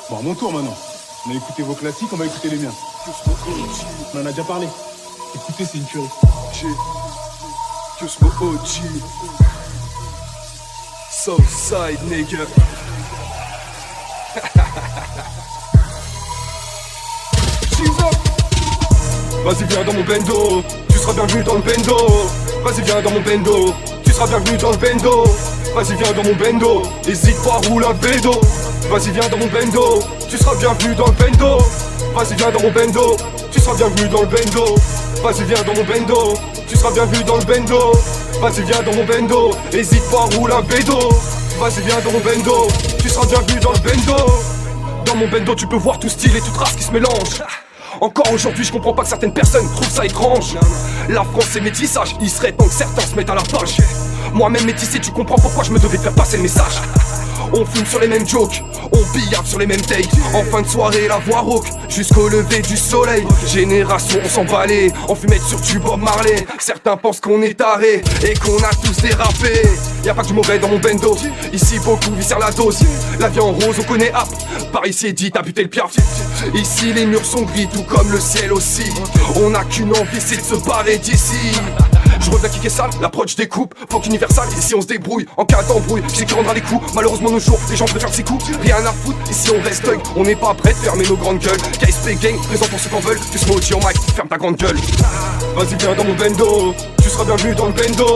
Bon, à mon tour maintenant. On a écouté vos classiques, on va écouter les miens. On en a déjà parlé. Écoutez, c'est une tuerie. Cosmo OG Southside nigga. Vas-y viens dans mon bendo, tu seras bienvenu dans le bendo. Vas-y viens dans mon bendo, tu seras bienvenu dans le bendo. Vas-y viens dans mon bendo, hésite pas, roule un bédo. Vas-y viens dans mon bendo, tu seras bienvenu dans le bendo. Vas-y viens dans mon bendo, tu seras bienvenu dans le bendo. Vas-y viens dans mon bendo, tu seras bienvenu dans le bendo. Vas-y viens dans mon bendo, hésite pas, roule un bédo. Vas-y viens dans mon bendo, tu seras bienvenu dans le bendo. Dans mon bendo tu peux voir tout style et toute race qui se mélange. Encore aujourd'hui je comprends pas que certaines personnes trouvent ça étrange. La France c'est métissage, il serait temps que certains se mettent à la page. Moi-même métissé, tu comprends pourquoi je me devais faire passer le message. On fume sur les mêmes jokes, on billarde sur les mêmes takes. En fin de soirée la voix rauque, jusqu'au lever du soleil. Génération on s'emballait, en fumette sur du Bob Marley. Certains pensent qu'on est taré et qu'on a tous dérapé. Y'a pas que du mauvais dans mon bendo, ici beaucoup viscèrent la dose. La vie en rose on connaît app, par ici dit t'as buté le piaf. Ici les murs sont gris tout comme le ciel aussi. On a qu'une envie c'est de se barrer d'ici. Je reviens kicker sale, l'approche découpe, faut qu'universal, ici on se débrouille, en cas d'embrouille, c'est qui rendra les coups, malheureusement nos jours, les gens préfèrent ses coups, rien à foutre, ici on reste thug, on n'est pas prêt de fermer nos grandes gueules, KSP gang, présent pour ceux qu'en veulent, tu se motis en mic, ferme ta grande gueule. Vas-y viens dans mon bendo, tu seras bienvenu dans le bendo.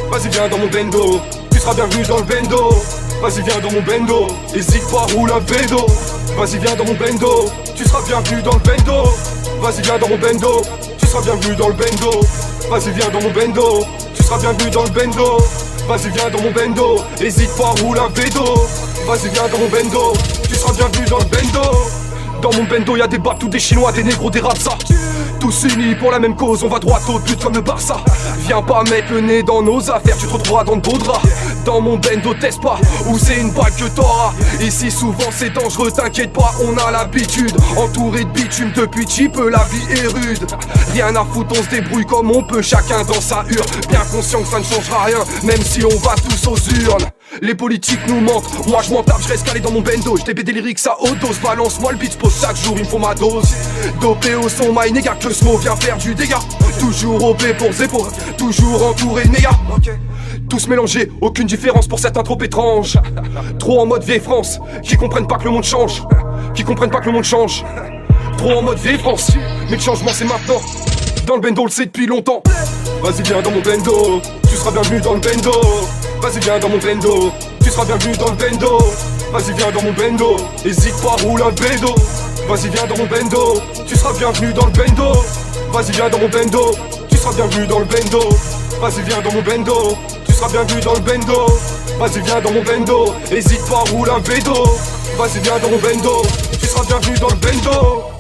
Vas-y viens dans mon bendo, tu seras bienvenu dans le bendo. Vas-y viens dans mon bendo, hésite pas, roule un bédo. Vas-y viens dans mon bendo, tu seras bienvenu dans le bendo. Vas-y viens dans mon bendo, tu seras bienvenu dans le bendo. Vas-y viens dans mon bendo, tu seras bienvenu dans le bendo. Vas-y viens dans mon bendo, hésite pas, roule un bédo. Vas-y viens dans mon bendo, tu seras bienvenu dans le bendo. Dans mon bendo y'a des Batou, des Chinois, des négros, des Rapsas. Tous unis pour la même cause, on va droit au but comme le Barça. Viens pas mettre le nez dans nos affaires, tu te retrouveras dans de beaux draps. Dans mon bendo teste pas, où c'est une balle que t'auras. Ici souvent c'est dangereux, t'inquiète pas, on a l'habitude. Entouré de bitume depuis petit peu, la vie est rude. Rien à foutre, on se débrouille comme on peut, chacun dans sa hure. Bien conscient que ça ne changera rien, même si on va tous aux urnes. Les politiques nous mentent, moi je m'en tape, je reste calé dans mon bendo. J'TB des lyrics à haute dose, balance-moi le beat, pose chaque jour, il me faut ma dose. Dopé au son, my nigga, que ce mot vient faire du dégât. Toujours OP pour Zépo, toujours entouré de méga. Tous mélangés, aucune différence pour certains trop étranges. Trop en mode vieille France, qui comprennent pas que le monde change. Qui comprennent pas que le monde change. Trop en mode vieille France, mais le changement c'est maintenant. Dans le bendo on le sait depuis longtemps. Vas-y viens dans mon bendo, tu seras bienvenu dans le bendo. Vas-y viens dans mon bendo, tu seras bienvenu dans le bendo. Vas-y viens dans mon bendo, hésite pas, roule un bédo. Vas-y viens dans mon bendo, tu seras bienvenu dans le bendo. Vas-y viens dans mon bendo, tu seras bienvenu dans le bendo. Vas-y viens dans mon bendo, tu seras bienvenu dans le bendo. Vas-y viens dans mon bendo, hésite pas, roule un bédo. Vas-y viens dans mon bendo, tu seras bienvenu dans le bendo.